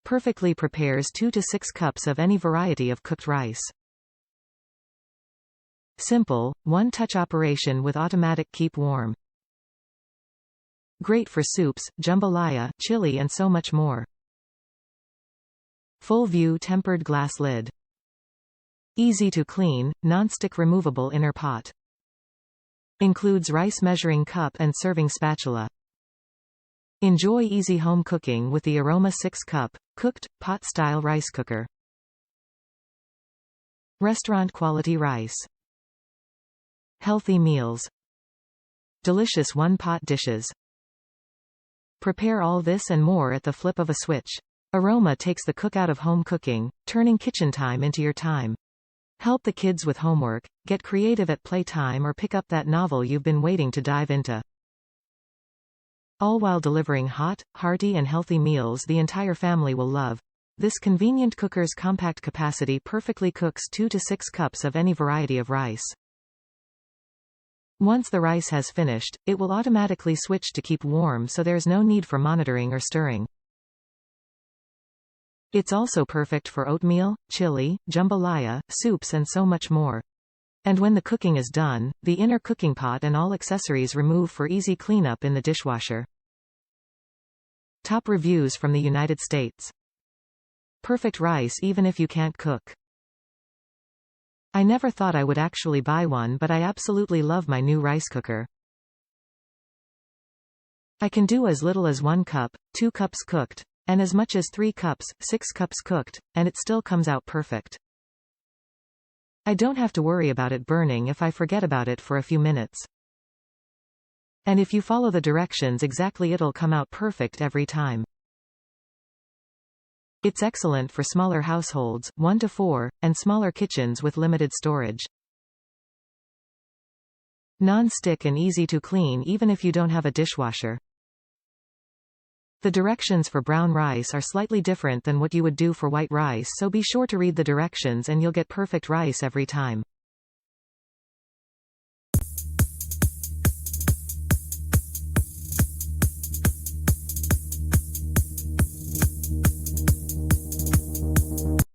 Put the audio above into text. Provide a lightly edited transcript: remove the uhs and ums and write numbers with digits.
Perfectly prepares 2 to 6 cups of any variety of cooked rice. Simple, one-touch operation with automatic keep warm. Great for soups, jambalaya, chili and so much more. Full view tempered glass lid. Easy to clean, non-stick removable inner pot. Includes rice measuring cup and serving spatula. Enjoy easy home cooking with the Aroma 6-cup, cooked, pot-style rice cooker. Restaurant-quality rice. Healthy meals. Delicious one-pot dishes. Prepare all this and more at the flip of a switch. Aroma takes the cook out of home cooking, turning kitchen time into your time. Help the kids with homework, get creative at playtime or pick up that novel you've been waiting to dive into. All while delivering hot, hearty and healthy meals the entire family will love. This convenient cooker's compact capacity perfectly cooks 2 to 6 cups of any variety of rice. Once the rice has finished, it will automatically switch to keep warm so there's no need for monitoring or stirring. It's also perfect for oatmeal, chili, jambalaya, soups and so much more. And when the cooking is done, the inner cooking pot and all accessories remove for easy cleanup in the dishwasher. Top reviews from the United States. Perfect rice even if you can't cook. I never thought I would actually buy one, but I absolutely love my new rice cooker. I can do as little as 1 cup, 2 cups cooked, and as much as 3 cups, 6 cups cooked, and it still comes out perfect. I don't have to worry about it burning if I forget about it for a few minutes. And if you follow the directions exactly, it'll come out perfect every time. It's excellent for smaller households, 1 to 4, and smaller kitchens with limited storage. Non-stick and easy to clean even if you don't have a dishwasher. The directions for brown rice are slightly different than what you would do for white rice, so be sure to read the directions and you'll get perfect rice every time.